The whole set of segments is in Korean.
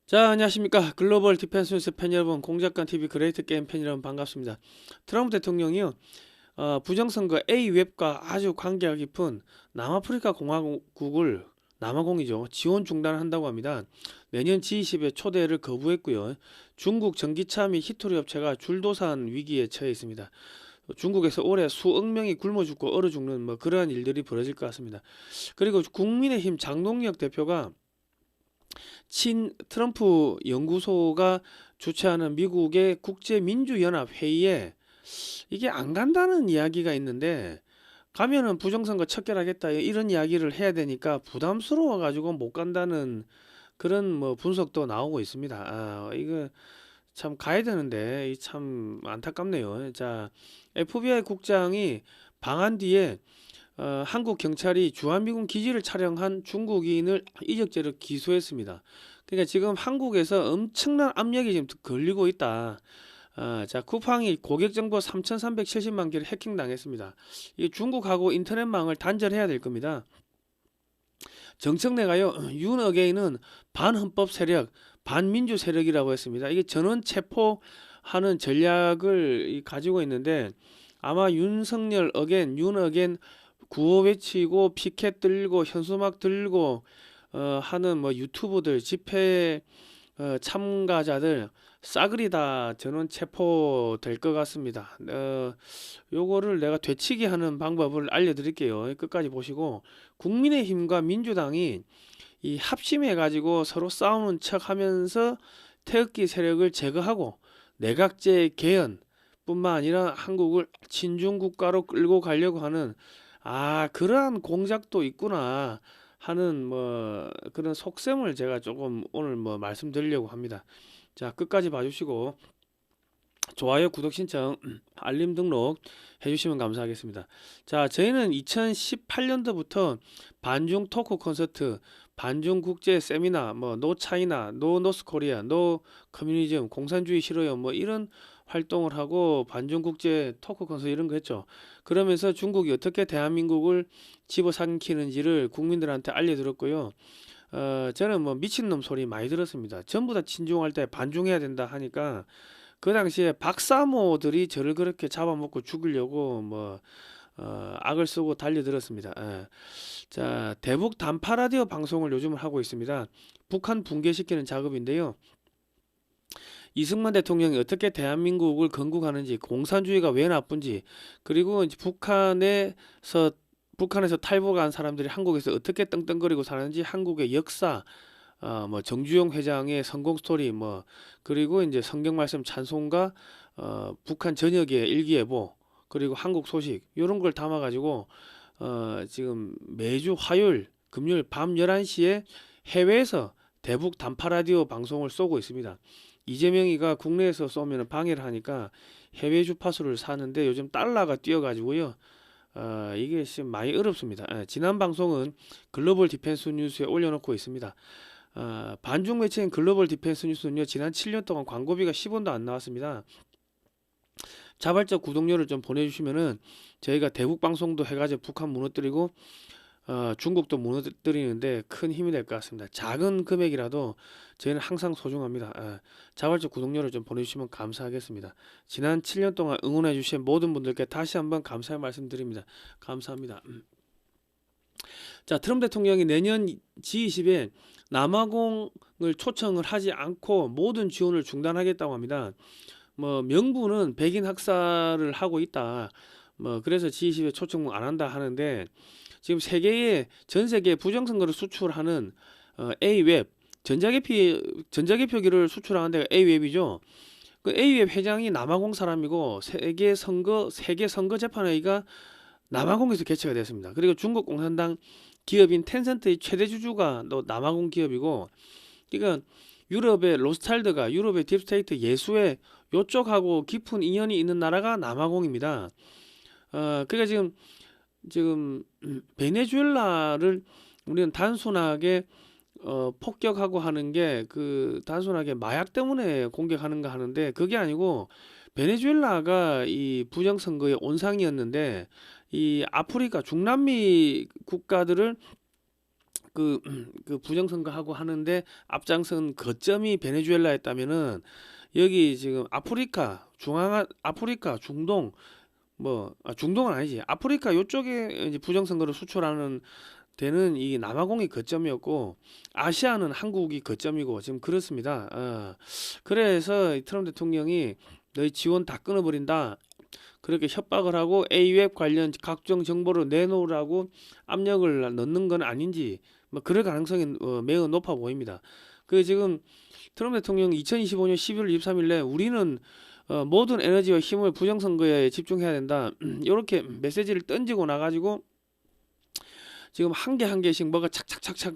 자, 안녕하십니까. 글로벌 디펜스 뉴스 팬 여러분, 공작관 TV 그레이트 게임 팬 여러분 반갑습니다. 트럼프 대통령이요, 부정선거 A웹과 아주 관계가 깊은 남아프리카 공화국을 남아공이죠. 지원 중단한다고 합니다. 내년 G20의 초대를 거부했고요. 중국 전기차 및 히토리 업체가 줄도산 위기에 처해 있습니다. 중국에서 올해 수억 명이 굶어 죽고 얼어 죽는 그러한 일들이 벌어질 것 같습니다. 그리고 국민의힘 장동혁 대표가 친 트럼프 연구소가 주최하는 미국의 국제민주연합 회의에 이게 안 간다는 이야기가 있는데, 가면은 부정선거 척결하겠다 이런 이야기를 해야 되니까 부담스러워 가지고 못 간다는 그런 분석도 나오고 있습니다. 이거 참 가야 되는데 참 안타깝네요. 자, FBI 국장이 방한 뒤에 한국 경찰이 주한미군 기지를 촬영한 중국인을 이적죄로 기소했습니다. 그러니까 지금 한국에서 엄청난 압력이 지금 걸리고 있다. 자, 쿠팡이 고객 정보 3,370만 개를 해킹당했습니다. 이 중국하고 인터넷망을 단절해야 될 겁니다. 정청래가요, 윤어게인은 반헌법 세력, 반민주 세력이라고 했습니다. 이게 전원 체포하는 전략을 가지고 있는데, 아마 윤석열 어겐, 윤 어겐 구호 외치고 피켓 들고 현수막 들고 하는 유튜브들 집회 참가자들 싸그리 다 전원 체포될 것 같습니다. 요거를 내가 되치기 하는 방법을 알려드릴게요. 끝까지 보시고, 국민의힘과 민주당이 이 합심해 가지고 서로 싸우는 척하면서 태극기 세력을 제거하고 내각제 개헌 뿐만 아니라 한국을 친중 국가로 끌고 가려고 하는, 그러한 공작도 있구나 하는 그런 속셈을 제가 조금 오늘 말씀드리려고 합니다. 자, 끝까지 봐주시고 좋아요, 구독 신청, 알림 등록 해주시면 감사하겠습니다. 자, 저희는 2018년도부터 반중 토크 콘서트, 반중 국제 세미나, 노 차이나, 노 노스 코리아, 노 커뮤니즘, 공산주의 싫어요, 이런 활동을 하고 반중 국제 토크 콘서트 이런 거 했죠. 그러면서 중국이 어떻게 대한민국을 집어삼키는지를 국민들한테 알려드렸고요. 저는 미친놈 소리 많이 들었습니다. 전부 다 친중할 때 반중해야 된다 하니까 그 당시에 박사모들이 저를 그렇게 잡아먹고 죽이려고 악을 쓰고 달려들었습니다. 자, 대북 단파 라디오 방송을 요즘 하고 있습니다. 북한 붕괴시키는 작업인데요. 이승만 대통령이 어떻게 대한민국을 건국하는지, 공산주의가 왜 나쁜지, 그리고 이제 북한에서 탈북한 사람들이 한국에서 어떻게 떵떵거리고 사는지, 한국의 역사, 정주영 회장의 성공 스토리, 그리고 이제 성경 말씀 찬송가, 북한 전역의 일기예보, 그리고 한국 소식 이런 걸 담아가지고 지금 매주 화요일, 금요일 밤 11시에 해외에서 대북 단파 라디오 방송을 쏘고 있습니다. 이재명이가 국내에서 쏘면 방해를 하니까 해외 주파수를 사는데 요즘 달러가 뛰어가지고요. 이게 지금 많이 어렵습니다. 지난 방송은 글로벌 디펜스 뉴스에 올려놓고 있습니다. 반중 매체인 글로벌 디펜스 뉴스는요, 지난 7년 동안 광고비가 10원도 안 나왔습니다. 자발적 구독료를 좀 보내주시면은 저희가 대북 방송도 해가지고 북한 무너뜨리고 중국도 무너뜨리는데 큰 힘이 될 것 같습니다. 작은 금액이라도 저희는 항상 소중합니다. 자발적 구독료를 좀 보내주시면 감사하겠습니다. 지난 7년 동안 응원해주신 모든 분들께 다시 한번 감사의 말씀드립니다. 감사합니다. 자, 트럼프 대통령이 내년 G20에 남아공을 초청을 하지 않고 모든 지원을 중단하겠다고 합니다. 명분은 백인 학살을 하고 있다. 그래서 G20에 초청 안 한다 하는데, 지금 전 세계 부정선거를 수출하는 A웹 전자개표기를 수출하는 데가 A웹이죠. 그 A웹 회장이 남아공 사람이고 세계 선거재판회의가 남아공에서 개최가 됐습니다. 그리고 중국 공산당 기업인 텐센트의 최대 주주가 또 남아공 기업이고, 그러니까 유럽의 로스차일드가 유럽의 딥스테이트 예수의 요쪽하고 깊은 인연이 있는 나라가 남아공입니다. 그러니까 지금 베네수엘라를 우리는 단순하게 폭격하고 하는 게 단순하게 마약 때문에 공격하는가 하는데, 그게 아니고 베네수엘라가 이 부정선거의 온상이었는데 이 아프리카 중남미 국가들을 그, 그 부정선거하고 하는데 앞장선 거점이 베네수엘라였다면은 여기 지금 아프리카, 아프리카, 중동 중동은 아니지. 아프리카 요쪽에 이제 부정선거를 수출하는 데는 이 남아공이 거점이었고 아시아는 한국이 거점이고 지금 그렇습니다. 그래서 이 트럼프 대통령이 너희 지원 다 끊어버린다. 그렇게 협박을 하고 A웹 관련 각종 정보를 내놓으라고 압력을 넣는 건 아닌지 뭐 그럴 가능성이 매우 높아 보입니다. 그 지금 트럼프 대통령이 2025년 11월 23일에 우리는 모든 에너지와 힘을 부정선거에 집중해야 된다. 이렇게 메시지를 던지고 나가지고 지금 한 개 한 개씩 뭐가 착착착착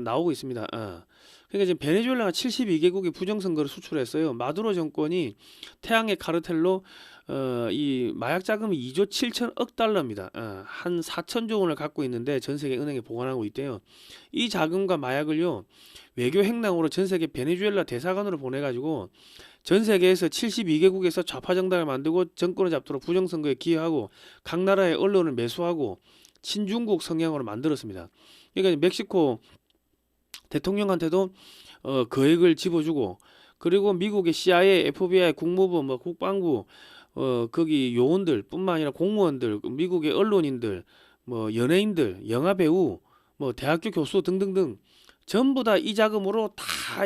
나오고 있습니다. 그러니까 지금 베네수엘라가 72개국이 부정선거를 수출했어요. 마두로 정권이 태양의 카르텔로 이 마약 자금이 2조 7천억 달러입니다. 한 4천조 원을 갖고 있는데 전 세계 은행에 보관하고 있대요. 이 자금과 마약을요 외교 행랑으로 전 세계 베네수엘라 대사관으로 보내가지고 전 세계에서 72개국에서 좌파 정당을 만들고 정권을 잡도록 부정선거에 기여하고 각 나라의 언론을 매수하고 친중국 성향으로 만들었습니다. 그러니까 멕시코 대통령한테도 거액을 집어주고 그리고 미국의 CIA, FBI, 국무부, 국방부 거기 요원들 뿐만 아니라 공무원들, 미국의 언론인들, 연예인들, 영화배우, 대학교 교수 등등등 전부 다 이 자금으로 다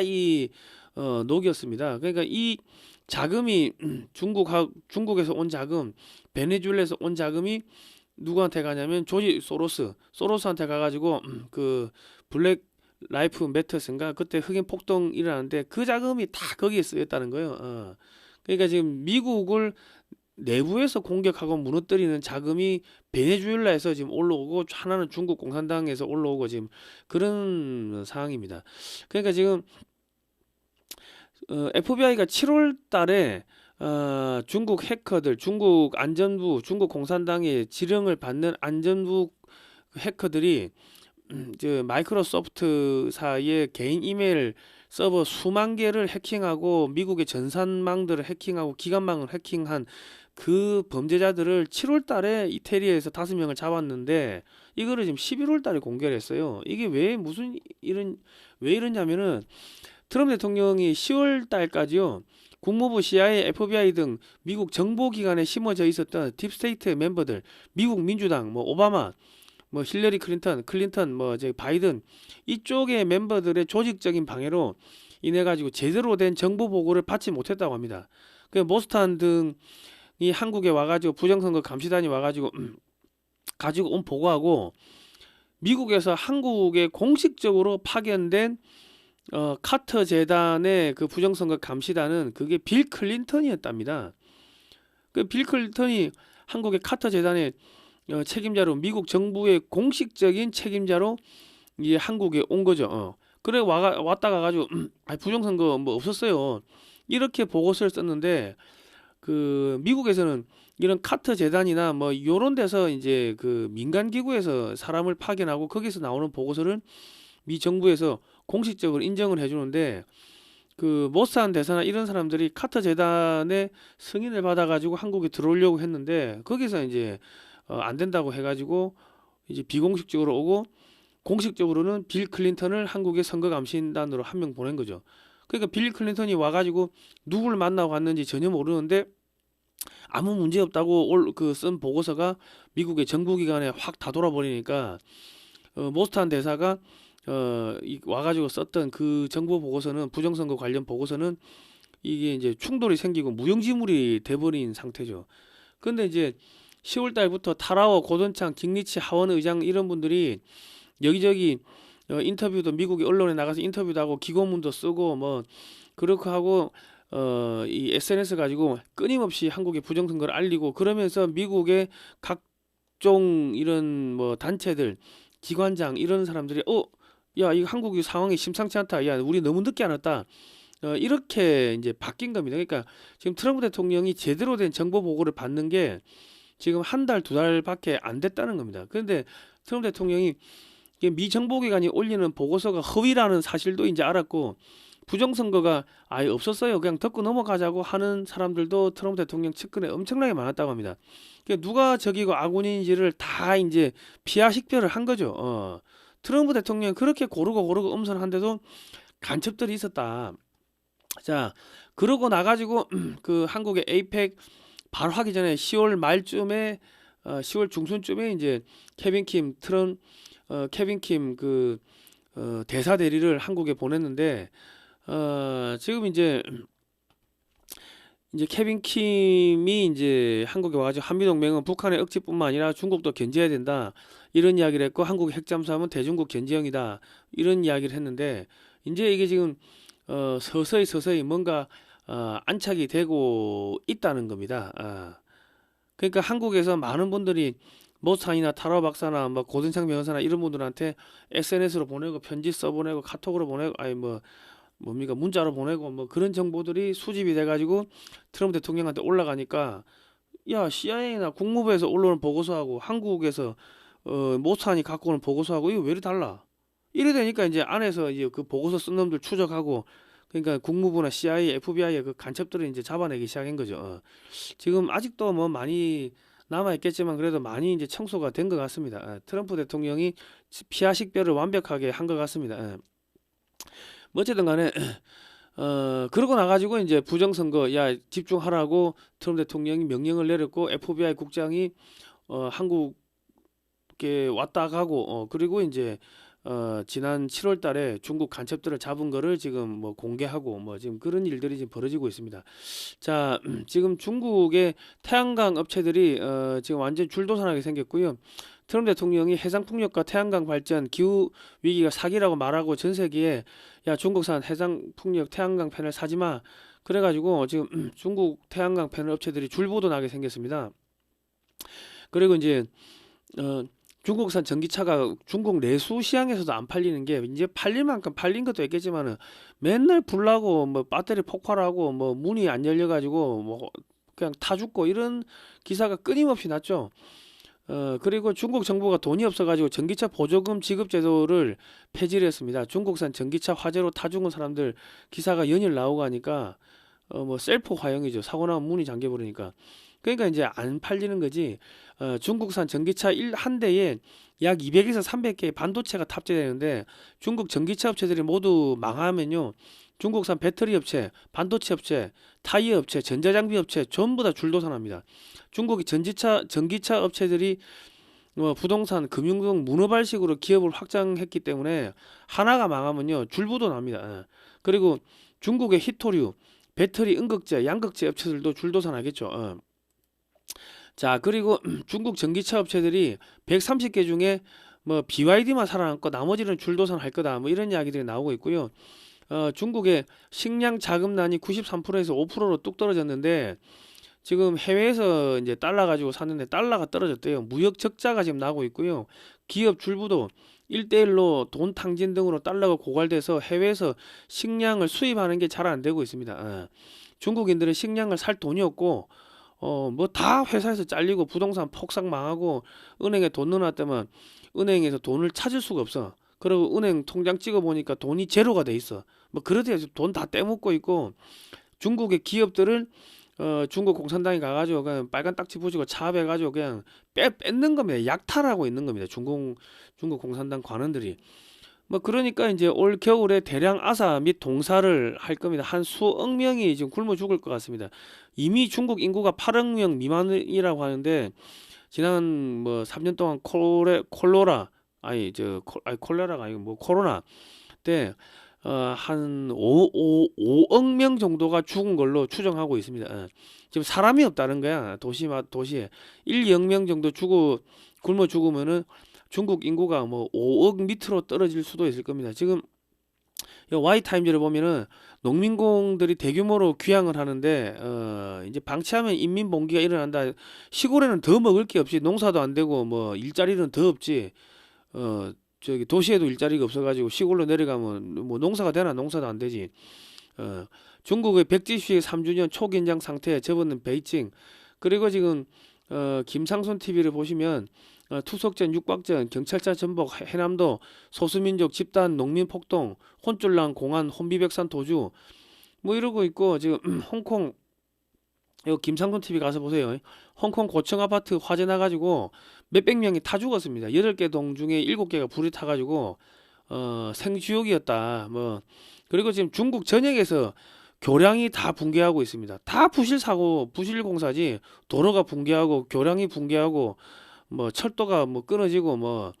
녹였습니다. 그러니까 이 자금이 중국에서 온 자금, 베네수엘라에서 온 자금이 누구한테 가냐면 조지 소로스한테 가가지고 그 블랙 라이프 매터스인가 그때 흑인 폭동 일어나는데 그 자금이 다 거기에 쓰였다는 거예요. 그러니까 지금 미국을 내부에서 공격하고 무너뜨리는 자금이 베네수엘라에서 지금 올라오고 하나는 중국 공산당에서 올라오고 지금 그런 상황입니다. 그러니까 지금 FBI가 7월 달에 중국 해커들, 중국 안전부, 중국 공산당의 지령을 받는 안전부 해커들이 마이크로소프트사의 개인 이메일 서버 수만 개를 해킹하고 미국의 전산망들을 해킹하고 기관망을 해킹한 그 범죄자들을 7월 달에 이태리에서 5명을 잡았는데 이거를 지금 11월 달에 공개를 했어요. 이게 왜 이러냐면은 트럼프 대통령이 10월 달까지요. 국무부, CIA, FBI 등 미국 정보기관에 심어져 있었던 딥스테이트 멤버들, 미국 민주당, 오바마, 힐러리 클린턴, 바이든 이쪽의 멤버들의 조직적인 방해로 인해 가지고 제대로 된 정보 보고를 받지 못했다고 합니다. 그 모스탄 등이 한국에 와가지고 부정선거 감시단이 와가지고 가지고 온 보고하고 미국에서 한국에 공식적으로 파견된 카터 재단의 그 부정선거 감시단은 그게 빌 클린턴이었답니다. 그 빌 클린턴이 한국의 카터 재단의 책임자로 미국 정부의 공식적인 책임자로 이제 한국에 온 거죠. 그래 왔다 가가지고 부정선거 없었어요. 이렇게 보고서를 썼는데 그 미국에서는 이런 카터 재단이나 요런 데서 이제 그 민간 기구에서 사람을 파견하고 거기서 나오는 보고서를 미 정부에서 공식적으로 인정을 해주는데 그 모사한 대사나 이런 사람들이 카터 재단의 승인을 받아가지고 한국에 들어오려고 했는데 거기서 이제 안 된다고 해가지고 이제 비공식적으로 오고 공식적으로는 빌 클린턴을 한국의 선거감시단으로 한 명 보낸 거죠. 그러니까 빌 클린턴이 와가지고 누구를 만나고 갔는지 전혀 모르는데 아무 문제 없다고 쓴 보고서가 미국의 정부기관에 확 다 돌아버리니까 모스탄 대사가 와가지고 썼던 그 정보 보고서는 부정선거 관련 보고서는 이게 이제 충돌이 생기고 무용지물이 돼버린 상태죠. 근데 이제 10월 달부터 타라워, 고던창, 깅리치, 하원 의장 이런 분들이 여기저기 인터뷰도 미국의 언론에 나가서 인터뷰도 하고 기고문도 쓰고 그렇게 하고 이 SNS 가지고 끊임없이 한국의 부정선거를 알리고 그러면서 미국의 각종 이런 단체들, 기관장 이런 사람들이 야, 이거 한국이 상황이 심상치 않다. 야, 우리 너무 늦게 알았다. 이렇게 이제 바뀐 겁니다. 그러니까 지금 트럼프 대통령이 제대로 된 정보 보고를 받는 게 지금 한 달, 두 달밖에 안 됐다는 겁니다. 그런데 트럼프 대통령이 미 정보기관이 올리는 보고서가 허위라는 사실도 이제 알았고 부정선거가 아예 없었어요. 그냥 덮고 넘어가자고 하는 사람들도 트럼프 대통령 측근에 엄청나게 많았다고 합니다. 그러니까 누가 적이고 아군인지를 다 이제 피하 식별을 한 거죠. 트럼프 대통령이 그렇게 고르고 엄선한데도 간첩들이 있었다. 자, 그러고 나가지고 그 한국의 에이펙 바로 하기 전에 10월 말쯤에 10월 중순쯤에 이제 케빈 킴 대사 대리를 한국에 보냈는데 지금 이제 케빈 킴이 이제 한국에 와가지고 한미동맹은 북한의 억지뿐만 아니라 중국도 견제해야 된다 이런 이야기를 했고 한국의 핵잠수함은 대중국 견제형이다 이런 이야기를 했는데 이제 이게 지금 서서히 뭔가 안착이 되고 있다는 겁니다. 그러니까 한국에서 많은 분들이 모스탄이나 타로 박사나 뭐 고든창 변호사나 이런 분들한테 SNS로 보내고 편지 써보내고 카톡으로 보내고 아니 뭡니까 문자로 보내고 뭐 그런 정보들이 수집이 돼가지고 트럼프 대통령한테 올라가니까 야 CIA나 국무부에서 올라오는 보고서하고 한국에서 모스탄이 갖고 오는 보고서하고 이거 왜 이리 달라? 이래 되니까 이제 안에서 이제 그 보고서 쓴 놈들 추적하고 그러니까 국무부나 CIA, FBI의 그 간첩들을 이제 잡아내기 시작한 거죠. 지금 아직도 뭐 많이 남아 있겠지만 그래도 많이 이제 청소가 된 것 같습니다. 트럼프 대통령이 피하 식별을 완벽하게 한 것 같습니다. 뭐 어쨌든 간에 그러고 나가지고 이제 부정선거 야 집중하라고 트럼프 대통령이 명령을 내렸고 FBI 국장이 한국에 왔다 가고 그리고 이제 지난 7월 달에 중국 간첩들을 잡은 거를 지금 뭐 공개하고 뭐 지금 그런 일들이 지금 벌어지고 있습니다. 자, 지금 중국의 태양광 업체들이 지금 완전 줄도산하게 생겼고요. 트럼프 대통령이 해상풍력과 태양광 발전, 기후 위기가 사기라고 말하고 전 세계에 야 중국산 해상풍력 태양광 패널 사지 마. 그래가지고 지금 중국 태양광 패널 업체들이 줄보도 나게 생겼습니다. 그리고 이제 중국산 전기차가 중국 내수 시장에서도 안 팔리는 게 이제 팔릴 만큼 팔린 것도 있겠지만은 맨날 불나고 뭐 배터리 폭발하고 뭐 문이 안 열려가지고 뭐 그냥 타 죽고 이런 기사가 끊임없이 났죠. 그리고 중국 정부가 돈이 없어가지고 전기차 보조금 지급 제도를 폐지를 했습니다. 중국산 전기차 화재로 타 죽은 사람들 기사가 연일 나오고 하니까 뭐 셀프 화형이죠. 사고 나면 문이 잠겨 버리니까. 그러니까 이제 안 팔리는 거지. 중국산 전기차 한 대에 약 200에서 300개의 반도체가 탑재되는데 중국 전기차 업체들이 모두 망하면요. 중국산 배터리 업체, 반도체 업체, 타이어 업체, 전자장비 업체 전부 다 줄도산합니다. 중국이 전기차 업체들이 부동산, 금융 등 문어발식으로 기업을 확장했기 때문에 하나가 망하면요. 줄부도 납니다. 그리고 중국의 히토류, 배터리 응급제, 양극재 업체들도 줄도산하겠죠. 자, 그리고 중국 전기차 업체들이 130개 중에 뭐 BYD만 살아남고 나머지는 줄도산 할 거다. 뭐 이런 이야기들이 나오고 있고요. 중국의 식량 자금난이 93%에서 5%로 뚝 떨어졌는데 지금 해외에서 이제 달러 가지고 샀는데 달러가 떨어졌대요. 무역 적자가 지금 나고 있고요. 기업 줄부도 1대1로 돈 탕진 등으로 달러가 고갈돼서 해외에서 식량을 수입하는 게 잘 안 되고 있습니다. 중국인들은 식량을 살 돈이 없고 뭐 다 회사에서 잘리고 부동산 폭삭 망하고 은행에 돈 넣어놨다면 은행에서 돈을 찾을 수가 없어. 그리고 은행 통장 찍어 보니까 돈이 제로가 돼 있어. 뭐 그러대요. 돈 다 떼먹고 있고 중국의 기업들을 중국 공산당이 가가지고 그냥 빨간 딱지 부시고 차압해가지고 그냥 뺏는 겁니다. 약탈하고 있는 겁니다. 중국 공산당 관원들이. 뭐 그러니까 이제 올 겨울에 대량 아사 및 동사를 할 겁니다. 한 수억 명이 지금 굶어 죽을 것 같습니다. 이미 중국 인구가 8억 명 미만이라고 하는데 지난 뭐 3년 동안 콜레라가 아니고 뭐 코로나 때 한 5억 명 정도가 죽은 걸로 추정하고 있습니다. 지금 사람이 없다는 거야. 도시에 1, 2억 명 정도 굶어 죽으면은 중국 인구가 뭐 5억 밑으로 떨어질 수도 있을 겁니다. 지금 Y타임즈를 보면은 농민공들이 대규모로 귀향을 하는데 이제 방치하면 인민봉기가 일어난다. 시골에는 더 먹을 게 없이 농사도 안 되고 뭐 일자리는 더 없지. 저기 도시에도 일자리가 없어가지고 시골로 내려가면 뭐 농사가 되나 농사도 안 되지. 중국의 백지슈 3주년 초긴장 상태에 접어든 베이징. 그리고 지금 김상순 TV를 보시면 투석전, 육박전, 경찰차 전복, 해남도, 소수민족 집단, 농민 폭동, 혼쭐난 공안, 혼비백산 도주 뭐 이러고 있고 지금 홍콩 요 김상돈 TV 가서 보세요. 홍콩 고층 아파트 화재 나가지고 몇백 명이 타 죽었습니다. 8개 동 중에 7개가 불이 타가지고 생쥐옥이었다. 뭐 그리고 지금 중국 전역에서 교량이 다 붕괴하고 있습니다. 다 부실 사고, 부실 공사지. 도로가 붕괴하고 교량이 붕괴하고 뭐 철도가 뭐 끊어지고 뭐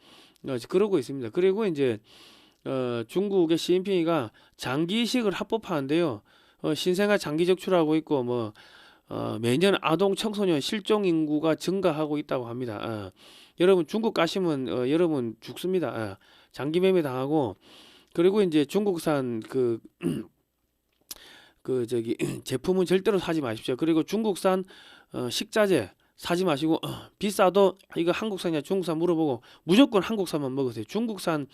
그러고 있습니다. 그리고 이제 중국의 시진핑이가 장기 이식을 합법화한대요. 신생아 장기 적출하고 있고 뭐 매년 아동 청소년 실종 인구가 증가하고 있다고 합니다. 여러분 중국 가시면 여러분 죽습니다. 장기 매매 당하고 그리고 이제 중국산 그 저기 제품은 절대로 사지 마십시오. 그리고 중국산 식자재 사지 마시고 비싸도 이거 한국산이냐 중국산 물어보고 무조건 한국산만 먹으세요. 중국산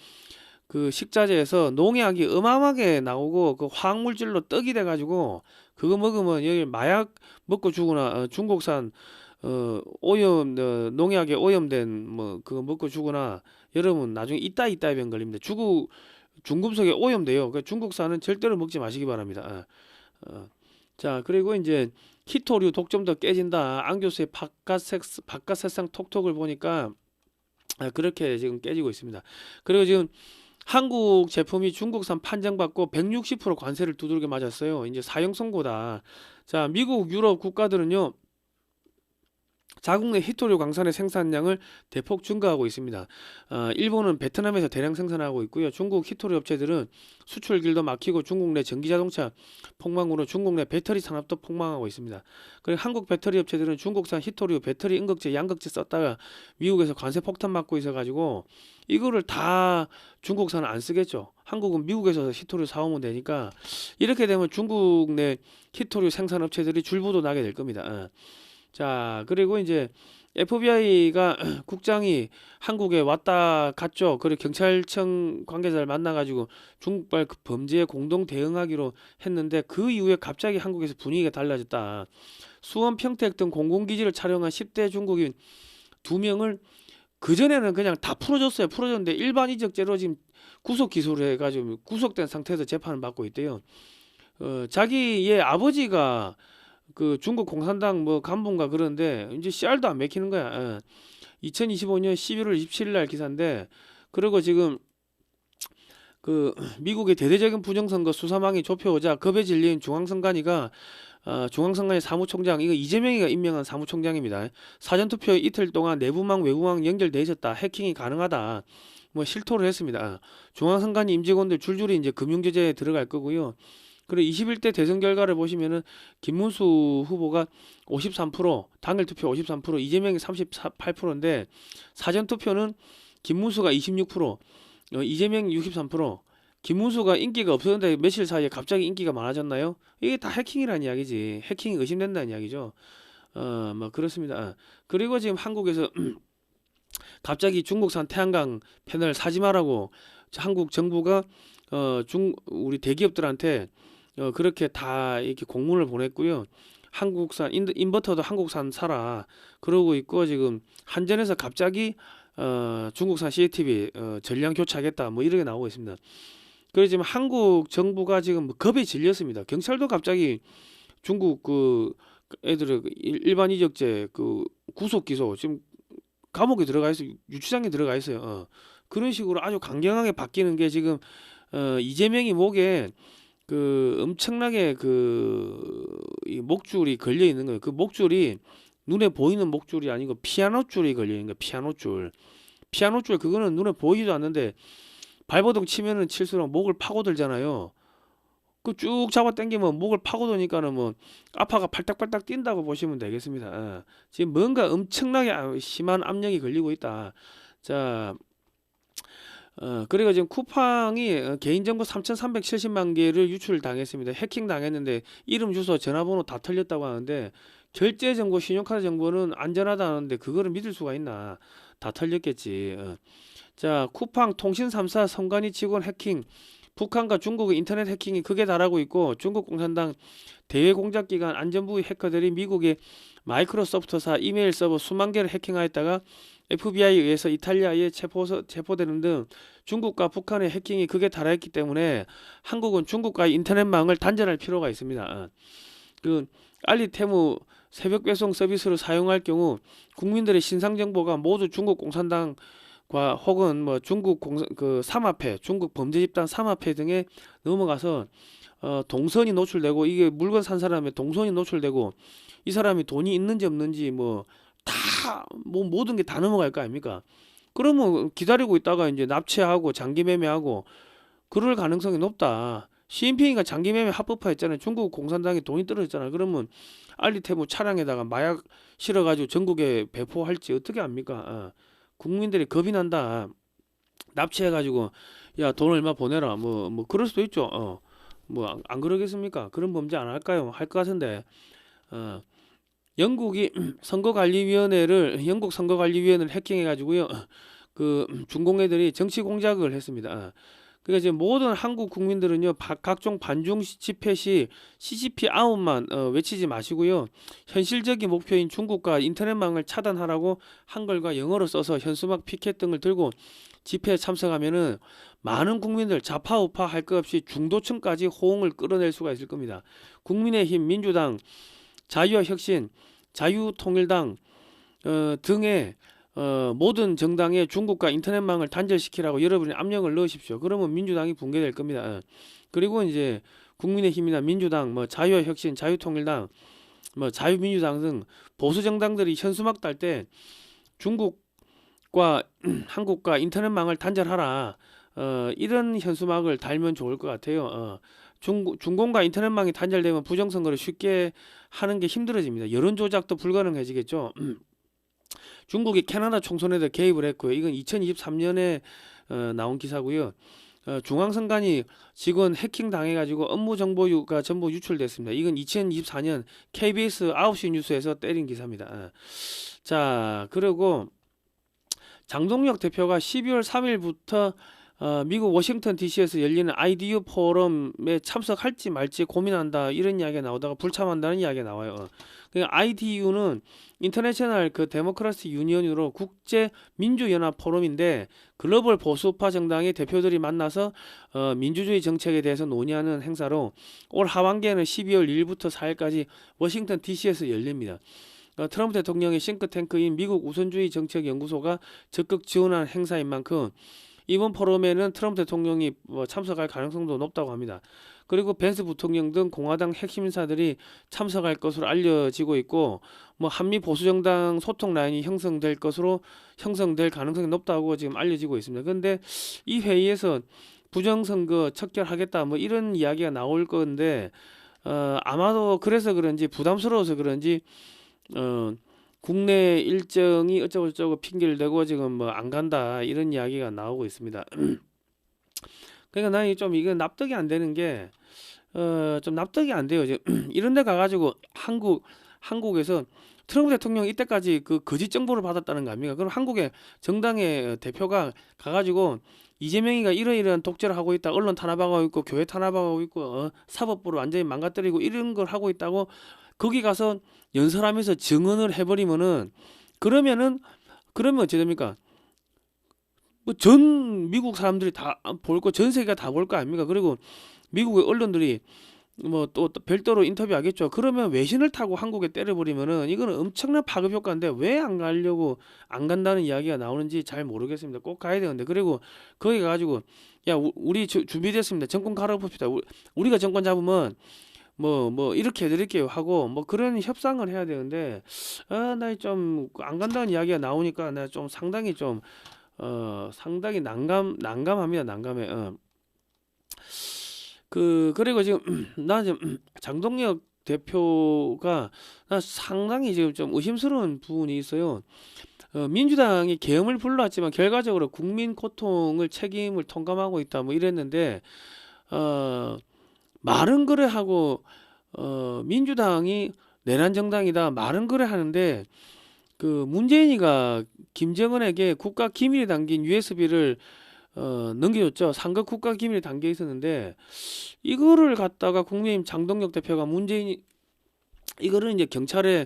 그 식자재에서 농약이 어마어마하게 나오고 그 화학물질로 떡이 돼가지고 그거 먹으면 여기 마약 먹고 죽거나 중국산 오염 농약에 오염된 뭐 그거 먹고 죽거나 여러분 나중에 이따이 병 걸립니다. 중금속에 오염돼요. 그 중국산은 절대로 먹지 마시기 바랍니다. 자 그리고 이제 히토류 독점도 깨진다. 안교수의 바깥 세상 톡톡을 보니까 그렇게 지금 깨지고 있습니다. 그리고 지금 한국 제품이 중국산 판정받고 160% 관세를 두들겨 맞았어요. 이제 사형 선고다. 자 미국 유럽 국가들은요 자국 내 히토류 광산의 생산량을 대폭 증가하고 있습니다. 일본은 베트남에서 대량 생산하고 있고요. 중국 히토류 업체들은 수출길도 막히고 중국 내 전기자동차 폭망으로 중국 내 배터리 산업도 폭망하고 있습니다. 그리고 한국 배터리 업체들은 중국산 히토류 배터리 음극재, 양극재 썼다가 미국에서 관세 폭탄 맞고 있어가지고 이거를 다 중국산은 안 쓰겠죠. 한국은 미국에서 히토류 사오면 되니까 이렇게 되면 중국 내 히토류 생산 업체들이 줄부도 나게 될 겁니다. 자 그리고 이제 FBI가 국장이 한국에 왔다 갔죠. 그리고 경찰청 관계자를 만나가지고 중국발 그 범죄에 공동 대응하기로 했는데 그 이후에 갑자기 한국에서 분위기가 달라졌다. 수원, 평택 등 공공기지를 촬영한 10대 중국인 2명을 그전에는 그냥 다 풀어줬어요. 풀어줬는데 일반 이적죄로 지금 구속 기소를 해가지고 구속된 상태에서 재판을 받고 있대요. 자기의 아버지가 그 중국 공산당 뭐 간부인가 그런데 이제 씨알도 안 맥히는 거야. 2025년 11월 27일 날 기사인데 그리고 지금 그 미국의 대대적인 부정선거 수사망이 좁혀오자 겁에 질린 중앙선관위가 중앙선관위 사무총장 이거 이재명이가 임명한 사무총장입니다. 사전투표 이틀 동안 내부망 외부망 연결돼 있었다. 해킹이 가능하다. 뭐 실토를 했습니다. 중앙선관위 임직원들 줄줄이 이제 금융제재에 들어갈 거고요. 그리고 21대 대선 결과를 보시면은 김문수 후보가 53%, 당일 투표 53%, 이재명이 38%인데 사전 투표는 김문수가 26%, 이재명이 63%. 김문수가 인기가 없었는데 며칠 사이에 갑자기 인기가 많아졌나요? 이게 다 해킹이라는 이야기지. 해킹이 의심된다는 이야기죠. 뭐 그렇습니다. 그리고 지금 한국에서 갑자기 중국산 태양광 패널 사지 말라고 한국 정부가 우리 대기업들한테 그렇게 다 이렇게 공문을 보냈고요. 한국산 인버터도 한국산 사라 그러고 있고 지금 한전에서 갑자기 중국산 CCTV 전량 교체하겠다 뭐 이렇게 나오고 있습니다. 그래서 지금 한국 정부가 지금 겁에 질렸습니다. 경찰도 갑자기 중국 그 애들의 일반 이적죄 그 구속 기소 지금 감옥에 들어가 있어요. 유치장에 들어가 있어요. 그런 식으로 아주 강경하게 바뀌는 게 지금 이재명이 목에 그 엄청나게 이 목줄이 걸려 있는 거예요. 그 목줄이 눈에 보이는 목줄이 아니고 피아노 줄이 걸려 있는 거예요. 피아노 줄 그거는 눈에 보이지도 않는데 발버둥 치면은 칠수록 목을 파고들잖아요. 그 쭉 잡아 당기면 목을 파고드니까는 뭐 아파가 팔딱팔딱 뛴다고 보시면 되겠습니다. 지금 뭔가 엄청나게 심한 압력이 걸리고 있다. 자. 그리고 지금 쿠팡이 개인정보 3,370만 개를 유출당했습니다. 해킹 당했는데 이름, 주소, 전화번호 다 털렸다고 하는데 결제 정보, 신용카드 정보는 안전하다 하는데 그거를 믿을 수가 있나? 다 털렸겠지. 자, 쿠팡 통신 3사 선관위 직원 해킹. 북한과 중국의 인터넷 해킹이 크게 달하고 있고 중국 공산당 대외 공작기관 안전부의 해커들이 미국의 마이크로소프트사 이메일 서버 수만 개를 해킹하였다가 FBI에 의해서 이탈리아에 체포되는 등 중국과 북한의 해킹이 크게 달하였기 때문에 한국은 중국과의 인터넷망을 단절할 필요가 있습니다. 그 알리테무 새벽 배송 서비스를 사용할 경우 국민들의 신상 정보가 모두 중국 공산당과 혹은 뭐 중국 삼합회, 중국 범죄 집단 삼합회 등에 넘어가서 동선이 노출되고, 이게 물건 산 사람의 동선이 노출되고, 이 사람이 돈이 있는지 없는지 뭐 다 뭐 모든 게 다 넘어갈 거 아닙니까? 그러면 기다리고 있다가 이제 납치하고 장기 매매하고 그럴 가능성이 높다. 시진핑이가 장기 매매 합법화했잖아요. 중국 공산당이 돈이 떨어졌잖아요. 그러면 알리테무 차량에다가 마약 실어가지고 전국에 배포할지 어떻게 합니까? 국민들이 겁이 난다. 납치해가지고 야 돈 얼마 보내라. 뭐 그럴 수도 있죠. 뭐 안 그러겠습니까? 그런 범죄 안 할까요? 할 것 같은데. 영국이 영국 선거관리위원회를 해킹해가지고요. 그 중공애들이 정치 공작을 했습니다. 그러니까 이제 모든 한국 국민들은요, 각종 반중 집회 시 CCP 아웃만 외치지 마시고요. 현실적인 목표인 중국과 인터넷망을 차단하라고 한글과 영어로 써서 현수막 피켓 등을 들고 집회에 참석하면은 많은 국민들 좌파우파 할 것 없이 중도층까지 호응을 끌어낼 수가 있을 겁니다. 국민의힘, 민주당, 자유와혁신, 자유통일당 등의 모든 정당의 중국과 인터넷망을 단절시키라고 여러분이 압력을 넣으십시오. 그러면 민주당이 붕괴될 겁니다. 그리고 이제 국민의힘이나 민주당, 뭐 자유와혁신, 자유통일당, 뭐 자유민주당 등 보수 정당들이 현수막 딸 때 중국과 한국과 인터넷망을 단절하라. 이런 현수막을 달면 좋을 것 같아요. 중공과 인터넷망이 단절되면 부정선거를 쉽게 하는 게 힘들어집니다. 여론 조작도 불가능해지겠죠. 중국이 캐나다 총선에도 개입을 했고요. 이건 2023년에 나온 기사고요. 중앙선관위 직원 해킹 당해가지고 업무 정보가 전부 유출됐습니다. 이건 2024년 KBS 9시 뉴스에서 때린 기사입니다. 자, 그리고 장동혁 대표가 12월 3일부터 미국 워싱턴 DC에서 열리는 IDU 포럼에 참석할지 말지 고민한다, 이런 이야기가 나오다가 불참한다는 이야기가 나와요. 그러니까 IDU는 인터내셔널 데모크라시 유니언으로 국제 민주연합 포럼인데, 글로벌 보수파 정당의 대표들이 만나서 민주주의 정책에 대해서 논의하는 행사로 올 하반기에는 12월 1일부터 4일까지 워싱턴 DC에서 열립니다. 트럼프 대통령의 싱크탱크인 미국 우선주의 정책 연구소가 적극 지원하는 행사인 만큼 이번 포럼에는 트럼프 대통령이 참석할 가능성도 높다고 합니다. 그리고 벤스 부통령 등 공화당 핵심 인사들이 참석할 것으로 알려지고 있고, 뭐 한미 보수정당 소통 라인이 형성될 가능성이 높다고 지금 알려지고 있습니다. 그런데 이 회의에서 부정선거 척결하겠다 뭐 이런 이야기가 나올 건데, 아마도 그래서 그런지 부담스러워서 그런지 국내 일정이 어쩌고저쩌고 핑계를 대고 지금 뭐 안 간다, 이런 이야기가 나오고 있습니다. 그러니까 나는 좀 이거 납득이 안 되는 게 좀 납득이 안 돼요. 이런 데 가가지고 한국에서 트럼프 대통령이 이때까지 그 거짓 정보를 받았다는 거 아닙니까? 그럼 한국의 정당의 대표가 가가지고 이재명이가 이러이러한 독재를 하고 있다, 언론 탄압하고 있고 교회 탄압하고 있고 사법부를 완전히 망가뜨리고 이런 걸 하고 있다고 거기 가서 연설하면서 증언을 해버리면은, 그러면 어떻게 됩니까? 뭐 전 미국 사람들이 다 볼 거, 전 세계가 다 볼 거 아닙니까? 그리고 미국의 언론들이 뭐 또 별도로 인터뷰하겠죠. 그러면 외신을 타고 한국에 때려버리면은 이거는 엄청난 파급 효과인데 왜 안 간다는 이야기가 나오는지 잘 모르겠습니다. 꼭 가야 되는데. 그리고 거기 가가지고 야 우리 준비됐습니다. 정권 갈아봅시다. 우리가 정권 잡으면 뭐 이렇게 해드릴게요 하고 뭐 그런 협상을 해야 되는데, 나 좀 안 간다는 이야기가 나오니까 나 좀 상당히 상당히 난감합니다. 난감해. 그리고 지금 나 지금 장동혁 대표가 나 상당히 지금 좀 의심스러운 부분이 있어요. 민주당이 계엄을 불러왔지만 결과적으로 국민 고통을 책임을 통감하고 있다 뭐 이랬는데, 말은 그래 하고 민주당이 내란 정당이다 말은 그래 하는데, 그 문재인이가 김정은에게 국가 기밀이 담긴 USB를 넘겨줬죠. 상급 국가 기밀이 담겨 있었는데, 이거를 갖다가 국민의힘 장동혁 대표가 이거를 이제 경찰에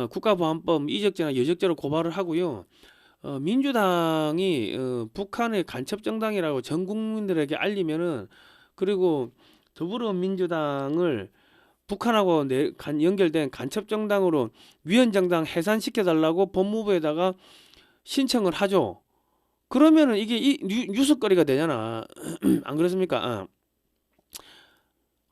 국가보안법 이적죄나 여적죄로 고발을 하고요. 민주당이 북한의 간첩 정당이라고 전 국민들에게 알리면은, 그리고 더불어민주당을 북한하고 연결된 간첩 정당으로 위헌정당 해산시켜달라고 법무부에다가 신청을 하죠. 그러면은 이게 뉴스거리가 되잖아. 안 그렇습니까?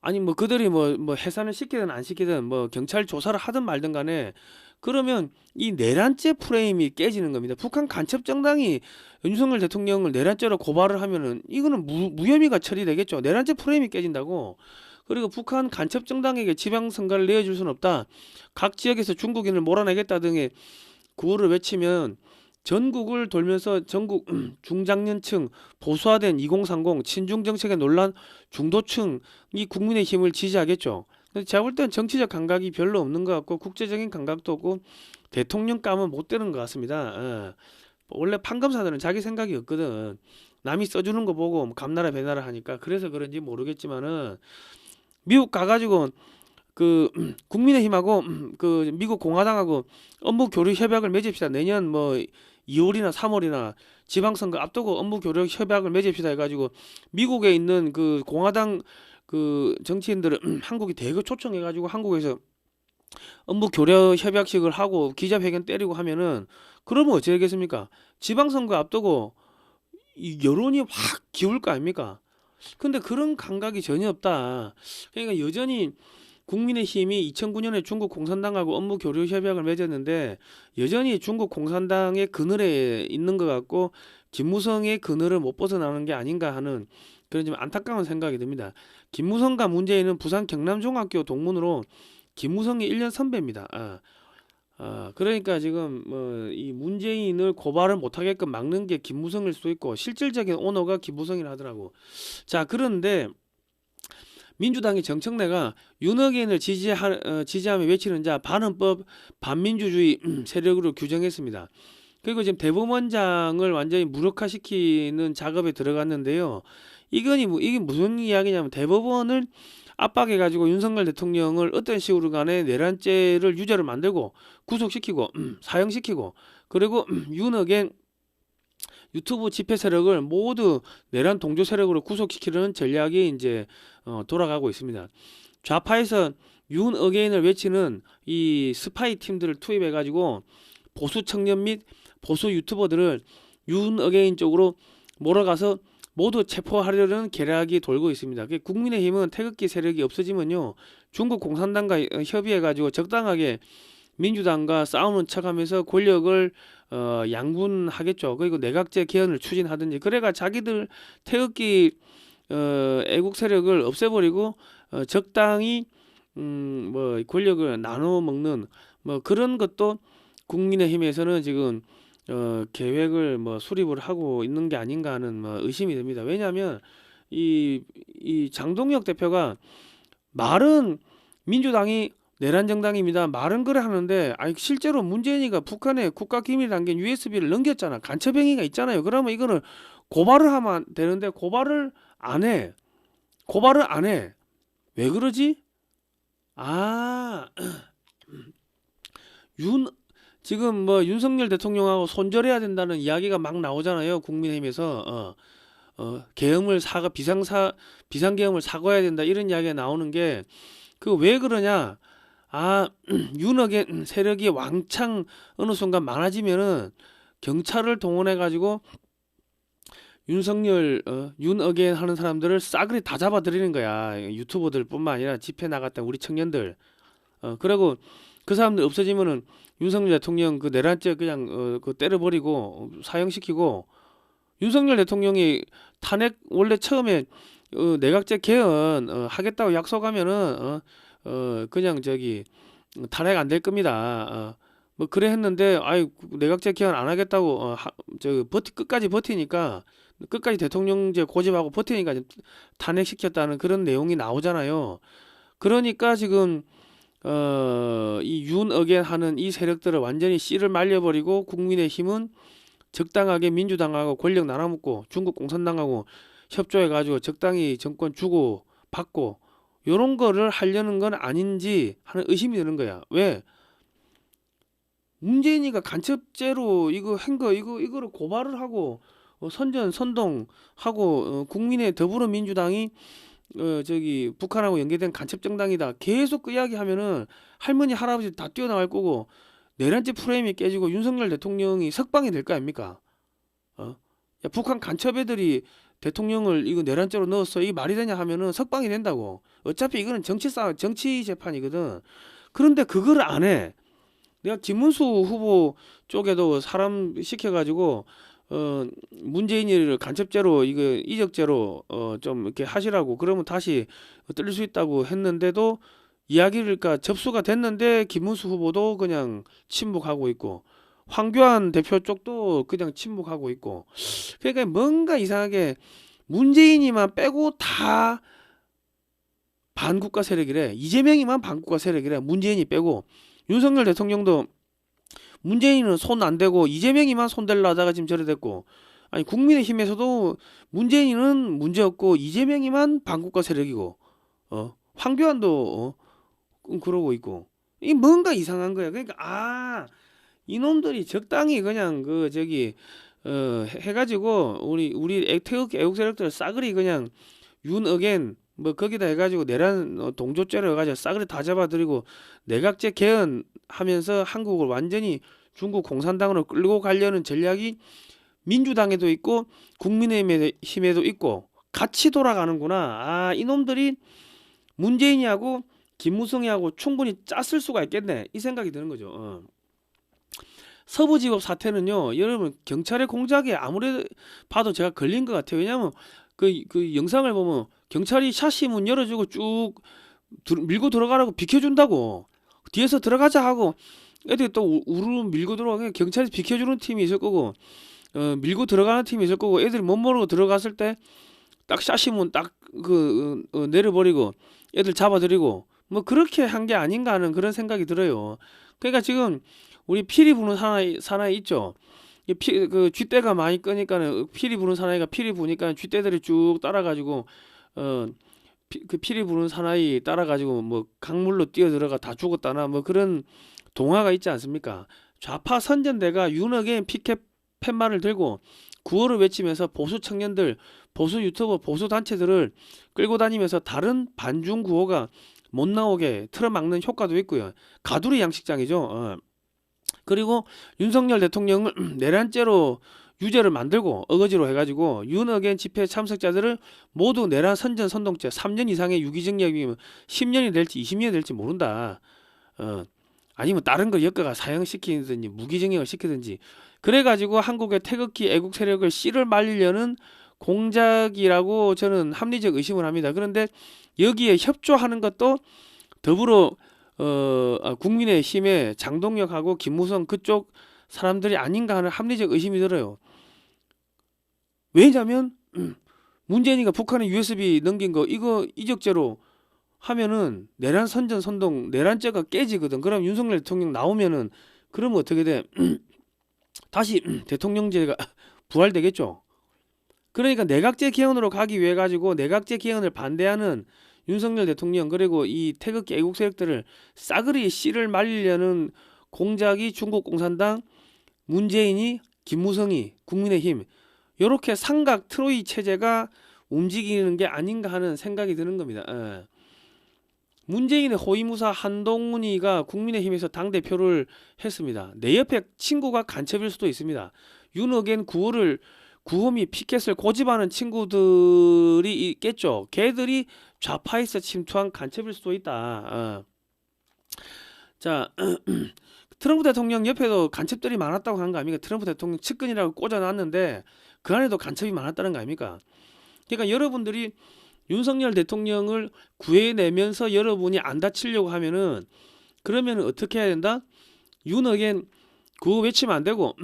아니 뭐 그들이 뭐 해산을 시키든 안 시키든 뭐 경찰 조사를 하든 말든 간에 그러면 이 내란죄 프레임이 깨지는 겁니다. 북한 간첩 정당이 윤석열 대통령을 내란죄로 고발을 하면은 이거는 무혐의가 처리되겠죠. 내란죄 프레임이 깨진다고. 그리고 북한 간첩 정당에게 지방선거를 내어줄 수는 없다. 각 지역에서 중국인을 몰아내겠다 등의 구호를 외치면 전국을 돌면서 전국 중장년층, 보수화된 2030, 친중 정책에 논란 중도층이 국민의힘을 지지하겠죠. 제가 볼 때는 정치적 감각이 별로 없는 것 같고 국제적인 감각도 없고 대통령감은 못 되는 것 같습니다. 원래 판검사들은 자기 생각이 없거든. 남이 써주는 거 보고 감나라 배나라 하니까 그래서 그런지 모르겠지만은 미국 가가지고 그 국민의힘하고 그 미국 공화당하고 업무 교류 협약을 맺읍시다. 내년 뭐 2월이나 3월이나 지방선거 앞두고 업무 교류 협약을 맺읍시다 해가지고 미국에 있는 그 공화당 그 정치인들을 한국이 대거 초청해가지고 한국에서 업무 교류 협약식을 하고 기자회견 때리고 하면은 그러면 어찌되겠습니까? 지방선거 앞두고 이 여론이 확 기울 거 아닙니까? 근데 그런 감각이 전혀 없다. 그러니까 여전히 국민의힘이 2009년에 중국 공산당하고 업무 교류 협약을 맺었는데 여전히 중국 공산당의 그늘에 있는 것 같고 김무성의 그늘을 못 벗어나는 게 아닌가 하는 그런 좀 안타까운 생각이 듭니다. 김무성과 문재인은 부산 경남중학교 동문으로 김무성이 1년 선배입니다. 그러니까 지금 뭐 이 문재인을 고발을 못하게끔 막는 게 김무성일 수도 있고 실질적인 오너가 김무성이라 하더라고. 자, 그런데 민주당이 정청래가 윤핵인을 지지하며 외치는 자 반헌법 반민주주의 세력으로 규정했습니다. 그리고 지금 대법원장을 완전히 무력화시키는 작업에 들어갔는데요. 이게 무슨 이야기냐면 대법원을 압박해가지고 윤석열 대통령을 어떤 식으로 간에 내란죄를 유죄를 만들고 구속시키고 사형시키고 그리고 윤핵인 유튜브 집회 세력을 모두 내란 동조 세력으로 구속시키려는 전략이 이제 돌아가고 있습니다. 좌파에서 윤어게인을 외치는 이 스파이 팀들을 투입해 가지고 보수 청년 및 보수 유튜버들을 윤어게인 쪽으로 몰아가서 모두 체포하려는 계략이 돌고 있습니다. 국민의힘은 태극기 세력이 없어지면요 중국 공산당과 협의해 가지고 적당하게 민주당과 싸우는 척하면서 권력을 양분하겠죠. 그리고 내각제 개헌을 추진하든지 그래가 자기들 태극기 애국 세력을 없애버리고 적당히 뭐 권력을 나눠 먹는 뭐 그런 것도 국민의힘에서는 지금 계획을 뭐 수립을 하고 있는 게 아닌가 하는 뭐 의심이 듭니다. 왜냐하면 이 장동혁 대표가 말은 민주당이 내란 정당입니다. 말은 그래 하는데 아니 실제로 문재인이가 북한에 국가기밀 담긴 USB를 넘겼잖아. 간첩 행위가 있잖아요. 그러면 이거는 고발을 하면 되는데 고발을 안 해. 고발을 안 해. 왜 그러지? 지금 뭐 윤석열 대통령하고 손절해야 된다는 이야기가 막 나오잖아요. 국민의힘에서 계엄을 비상계엄을 사과해야 된다 이런 이야기가 나오는 게 그 왜 그러냐? 윤핵인 세력이 왕창 어느 순간 많아지면은 경찰을 동원해 가지고 윤석열 윤핵인 하는 사람들을 싸그리 다 잡아들이는 거야. 유튜버들뿐만 아니라 집회 나갔던 우리 청년들. 그리고 그 사람들 없어지면은 윤석열 대통령 그 내란죄 그냥 그 때려버리고 사형시키고 윤석열 대통령이 탄핵 원래 처음에 내각제 개헌 하겠다고 약속하면은 그냥 저기 탄핵 안 될 겁니다. 뭐 그래 했는데 내각제 개헌 안 하겠다고 끝까지 버티니까 끝까지 대통령제 고집하고 버티니까 탄핵시켰다는 그런 내용이 나오잖아요. 그러니까 지금 이 윤핵인 하는 이 세력들을 완전히 씨를 말려버리고 국민의힘은 적당하게 민주당하고 권력 나눠먹고 중국 공산당하고 협조해가지고 적당히 정권 주고 받고 요런 거를 하려는 건 아닌지 하는 의심이 드는 거야. 왜? 문재인이가 간첩죄로 이거 한 거 이거를 고발을 하고 선동하고 국민의 더불어민주당이 저기 북한하고 연계된 간첩 정당이다. 계속 그 이야기 하면은 할머니 할아버지 다 뛰어나갈 거고 내란죄 프레임이 깨지고 윤석열 대통령이 석방이 될 거 아닙니까? 어? 야, 북한 간첩 애들이 대통령을 이거 내란죄로 넣었어. 이게 말이 되냐 하면은 석방이 된다고. 어차피 이거는 정치 재판이거든. 그런데 그걸 안 해. 내가 김문수 후보 쪽에도 사람 시켜가지고 문재인이를 간첩죄로 이거 이적죄로 좀 이렇게 하시라고 그러면 다시 뜰 수 있다고 했는데도 이야기를 그러니까 접수가 됐는데 김문수 후보도 그냥 침묵하고 있고 황교안 대표 쪽도 그냥 침묵하고 있고 그러니까 뭔가 이상하게 문재인이만 빼고 다 반국가 세력이래. 이재명이만 반국가 세력이래. 문재인이 빼고 윤석열 대통령도 문재인은 손 안 대고 이재명이만 손 댈라 하다가 지금 저래 됐고 아니 국민의힘에서도 문재인은 문제없고 이재명이만 반국가 세력이고 황교안도 그러고 있고 이 뭔가 이상한 거야. 그러니까 이놈들이 적당히 그냥 그 저기 해가지고 우리 태극기 애국 세력들 싸그리 그냥 윤어겐 뭐 거기다 해가지고 내란 동조죄로 해가지고 싸그리 다 잡아들이고 내각제 개헌하면서 한국을 완전히 중국 공산당으로 끌고 가려는 전략이 민주당에도 있고 국민의힘에도 있고 같이 돌아가는구나. 이놈들이 문재인이하고 김무성이하고 충분히 짰을 수가 있겠네. 이 생각이 드는 거죠. 서부지법 사태는요, 여러분 경찰의 공작에 아무래도 봐도 제가 걸린 것 같아요. 왜냐하면 그 영상을 보면 경찰이 샤시 문 열어주고 쭉 밀고 들어가라고 비켜준다고 뒤에서 들어가자 하고 애들이 또 우르르 밀고 들어가고 경찰이 비켜주는 팀이 있을 거고 밀고 들어가는 팀이 있을 거고 애들이 못 모르고 들어갔을 때 딱 샤시 문 딱 내려버리고 애들 잡아들이고 뭐 그렇게 한 게 아닌가 하는 그런 생각이 들어요. 그러니까 지금 우리 피리 부는 사나이 있죠. 그 쥐떼가 많이 끄니까는 피리 부는 사나이가 피리 부니까 쥐떼들이 쭉 따라가지고 그 피리 부는 사나이 따라가지고 뭐 강물로 뛰어들어가 다 죽었다나 뭐 그런 동화가 있지 않습니까? 좌파 선전대가 윤핵의 피켓 팻말을 들고 구호를 외치면서 보수 청년들, 보수 유튜버, 보수 단체들을 끌고 다니면서 다른 반중 구호가 못 나오게 틀어막는 효과도 있고요. 가두리 양식장이죠. 그리고 윤석열 대통령을 내란죄로 유죄를 만들고 어거지로 해가지고 윤어겐 집회 참석자들을 모두 내란 선전 선동죄 3년 이상의 유기징역이면 10년이 될지 20년이 될지 모른다. 아니면 다른 걸 엮어가 사형시키든지 무기징역을 시키든지 그래가지고 한국의 태극기 애국 세력을 씨를 말리려는 공작이라고 저는 합리적 의심을 합니다. 그런데 여기에 협조하는 것도 더불어 국민의힘의 장동혁하고 김무성 그쪽 사람들이 아닌가 하는 합리적 의심이 들어요. 왜냐면 문재인이가 북한에 USB 넘긴 거 이거 이적죄로 하면은 내란 선전 선동 내란죄가 깨지거든. 그럼 윤석열 대통령 나오면은 그러면 어떻게 돼? 다시 대통령제가 부활되겠죠. 그러니까 내각제 개헌으로 가기 위해 가지고 내각제 개헌을 반대하는 윤석열 대통령 그리고 이 태극기 애국 세력들을 싸그리 씨를 말리려는 공작이 중국 공산당, 문재인이, 김무성이, 국민의힘 이렇게 삼각 트로이 체제가 움직이는 게 아닌가 하는 생각이 드는 겁니다. 문재인의 호위무사 한동훈이가 국민의힘에서 당대표를 했습니다. 내 옆에 친구가 간첩일 수도 있습니다. 윤어겐 구호미 피켓을 고집하는 친구들이 있겠죠. 걔들이 좌파에서 침투한 간첩일 수도 있다. 자, 트럼프 대통령 옆에도 간첩들이 많았다고 한 거 아닙니까? 트럼프 대통령 측근이라고 꽂아놨는데 그 안에도 간첩이 많았다는 거 아닙니까? 그러니까 여러분들이 윤석열 대통령을 구해내면서 여러분이 안 다치려고 하면은 그러면 어떻게 해야 된다? 윤어겐 그거 외치면 안 되고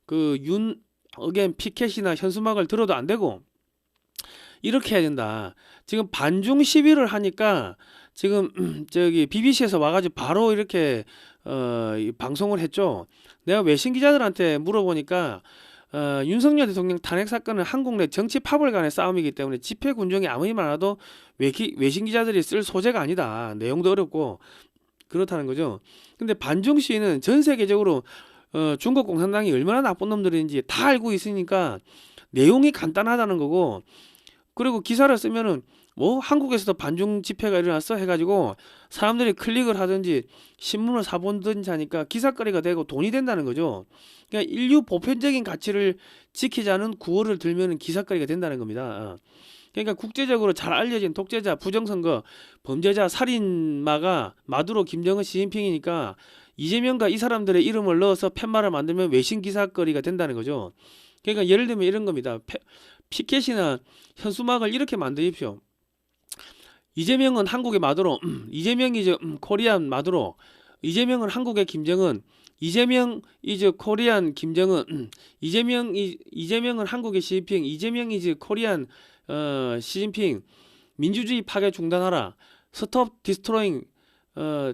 그 윤어겐 피켓이나 현수막을 들어도 안 되고 이렇게 해야 된다. 지금 반중 시위를 하니까 지금 저기 BBC에서 와가지고 바로 이렇게 방송을 했죠. 내가 외신 기자들한테 물어보니까 윤석열 대통령 탄핵 사건은 한국 내 정치 파벌 간의 싸움이기 때문에 집회 군중이 아무리 많아도 외신 기자들이 쓸 소재가 아니다. 내용도 어렵고 그렇다는 거죠. 근데 반중 시위는 전 세계적으로 중국 공산당이 얼마나 나쁜 놈들인지 다 알고 있으니까 내용이 간단하다는 거고 그리고 기사를 쓰면은 뭐 한국에서도 반중 집회가 일어났어 해가지고 사람들이 클릭을 하든지 신문을 사본든지 하니까 기사거리가 되고 돈이 된다는 거죠. 그러니까 인류 보편적인 가치를 지키자는 구호를 들면 기사거리가 된다는 겁니다. 그러니까 국제적으로 잘 알려진 독재자, 부정선거, 범죄자, 살인마가 마두로, 김정은, 시진핑이니까 이재명과 이 사람들의 이름을 넣어서 팻말을 만들면 외신 기사거리가 된다는 거죠. 그러니까 예를 들면 이런 겁니다. 피켓이나 현수막을 이렇게 만드십시오. 이재명은 한국의 마두로, 이재명이 이제 코리안 마두로, 이재명은 한국의 김정은, 이재명 이제 코리안 김정은, 이재명은 한국의 시진핑, 이재명이 이제 코리안 시진핑, 민주주의 파괴 중단하라, 스톱 디스트로잉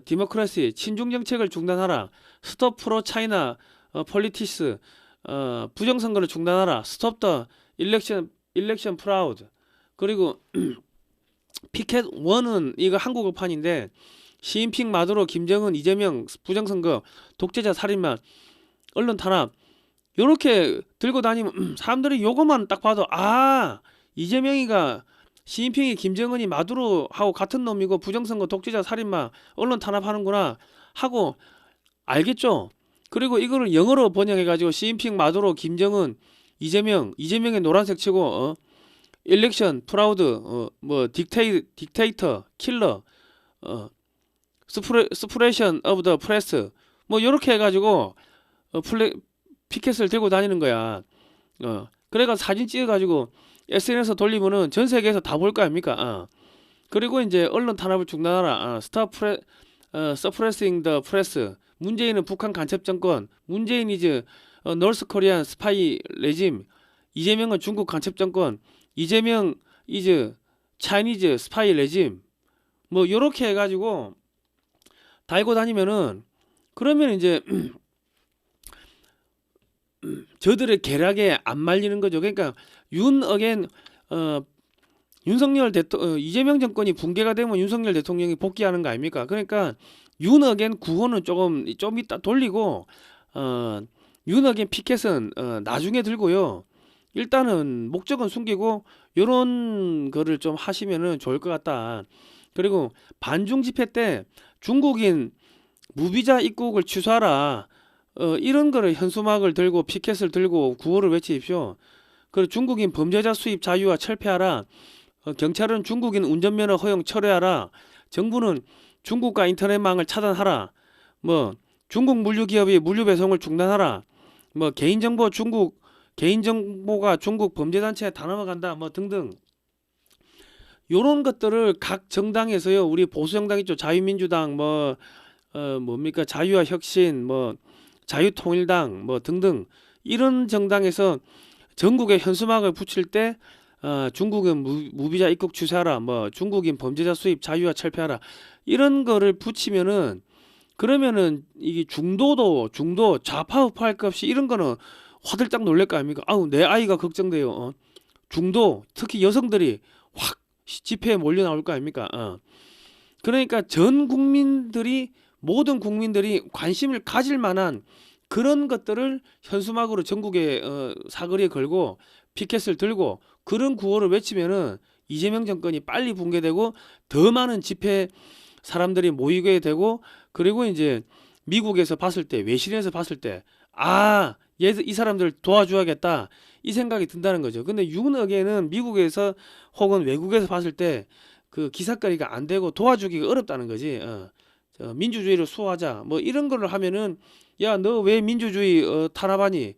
디모크라시, 친중 정책을 중단하라, 스톱 프로 차이나 폴리티스, 부정선거를 중단하라, 스톱 더 일렉션 프라우드. 그리고 피켓 1은 이거 한국어판인데 시진핑, 마두로, 김정은, 이재명, 부정선거, 독재자, 살인마, 언론 탄압 요렇게 들고 다니면 사람들이 요거만 딱 봐도 아, 이재명이가 시진핑이 김정은이 마두로하고 같은 놈이고 부정선거, 독재자, 살인마, 언론 탄압하는구나 하고 알겠죠. 그리고 이거를 영어로 번역해가지고 시진핑, 마두로, 김정은, 이재명의 노란색 치고 일렉션, 프라우드, 뭐 딕테이터, 킬러, 스프레션 오브 더 프레스, 뭐 요렇게 해가지고 피켓을 들고 다니는 거야. 그래가 사진 찍어가지고 SNS 돌리면은 전 세계에서 다 볼 거 아닙니까? 그리고 이제 언론 탄압을 중단하라. Suppressing the press. 문재인은 북한 간첩 정권. 문재인이 이제 노스 코리안 스파이 레짐. 이재명은 중국 간첩 정권. 이재명 이제 차이니즈 스파이 레짐. 뭐 요렇게 해가지고 달고 다니면은 그러면 이제 저들의 계략에 안 말리는 거죠. 그러니까 이재명 정권이 붕괴가 되면 윤석열 대통령이 복귀하는 거 아닙니까? 그러니까 윤어겐 구호는 좀 이따 돌리고 윤어겐 피켓은 나중에 들고요. 일단은 목적은 숨기고 요런 거를 좀 하시면은 좋을 것 같다. 그리고 반중 집회 때 중국인 무비자 입국을 취소하라. 이런 거를 현수막을 들고 피켓을 들고 구호를 외치십시오. 그리고 중국인 범죄자 수입 자유화 철폐하라. 경찰은 중국인 운전면허 허용 철회하라. 정부는 중국과 인터넷망을 차단하라. 뭐 중국 물류기업이 물류 배송을 중단하라. 뭐 개인정보가 중국 범죄단체에 다 넘어간다. 뭐 등등. 요런 것들을 각 정당에서요. 우리 보수정당 있죠. 자유민주당 뭡니까 자유와 혁신 자유통일당 뭐 등등 이런 정당에서 전국에 현수막을 붙일 때 중국은 무비자 입국 취소하라, 뭐 중국인 범죄자 수입 자유화 철폐하라 이런 거를 붙이면은 그러면은 이게 중도 좌파 우파 할 것 없이 이런 거는 화들짝 놀랄 거 아닙니까? 아우 내 아이가 걱정돼요. 중도 특히 여성들이 확 집회에 몰려 나올 거 아닙니까? 그러니까 모든 국민들이 관심을 가질 만한 그런 것들을 현수막으로 전국에 사거리에 걸고 피켓을 들고 그런 구호를 외치면은 이재명 정권이 빨리 붕괴되고 더 많은 집회 사람들이 모이게 되고 그리고 이제 미국에서 봤을 때 외신에서 봤을 때 이 사람들 도와줘야겠다 이 생각이 든다는 거죠. 근데 윤어게는 미국에서 혹은 외국에서 봤을 때 그 기사거리가 안 되고 도와주기가 어렵다는 거지. 민주주의를 수호하자 뭐 이런 거를 하면은 야 너 왜 민주주의 탄압하니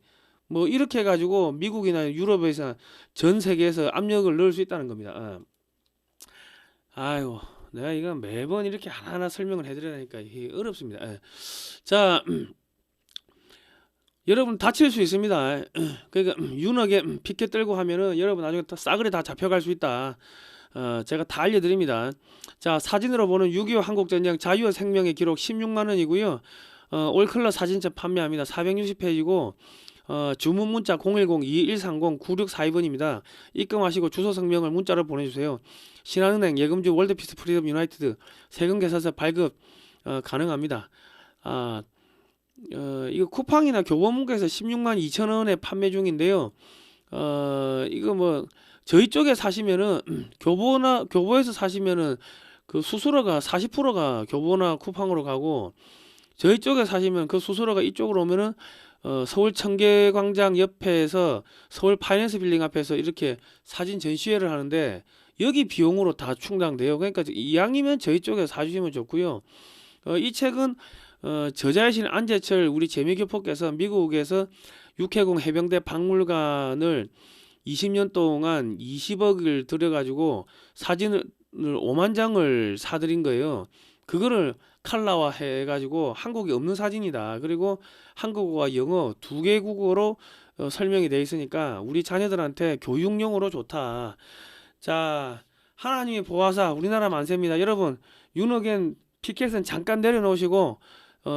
뭐 이렇게 해가지고 미국이나 유럽에서 전 세계에서 압력을 넣을 수 있다는 겁니다. 아이고 내가 이거 매번 이렇게 하나하나 설명을 해드리니까 어렵습니다. 자 여러분 다칠 수 있습니다. 그러니까 윤하게 피켓 들고 하면은 여러분 나중에 싸그리 다 잡혀갈 수 있다. 제가 다 알려드립니다. 자 사진으로 보는 6.25 한국전쟁 자유와 생명의 기록 16만원이고요 올컬러 사진첩 판매합니다. 460페이지고 주문 문자 010-2130-9642번입니다. 입금하시고 주소 성명을 문자로 보내주세요. 신한은행, 예금주, 월드피스 프리덤 유나이티드 세금계산서 발급 가능합니다. 이거 쿠팡이나 교보문고에서 16만 2천원에 판매 중인데요. 이거 뭐 저희 쪽에 사시면은 교보에서 사시면은 그 수수료가 40%가 교보나 쿠팡으로 가고, 저희 쪽에 사시면 그 수수료가 이쪽으로 오면은 서울 청계광장 옆에서 서울 파이낸스 빌딩 앞에서 이렇게 사진 전시회를 하는데 여기 비용으로 다 충당돼요. 그러니까 이왕이면 저희 쪽에 사주시면 좋고요. 이 책은 저자이신 안재철 우리 재미교포께서 미국에서 육해공 해병대 박물관을 20년 동안 20억을 들여가지고 사진을 5만 장을 사들인 거예요. 그거를 칼라화 해가지고 한국에 없는 사진이다. 그리고 한국어와 영어 두 개 국어로 설명이 돼 있으니까 우리 자녀들한테 교육용으로 좋다. 자, 하나님의 보화사 우리나라 만세입니다. 여러분, 윤호겐 피켓은 잠깐 내려놓으시고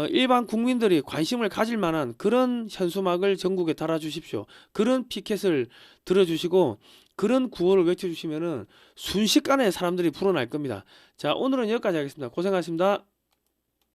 일반 국민들이 관심을 가질 만한 그런 현수막을 전국에 달아주십시오. 그런 피켓을 들어주시고 그런 구호를 외쳐주시면은 순식간에 사람들이 불어날 겁니다. 자, 오늘은 여기까지 하겠습니다. 고생하셨습니다.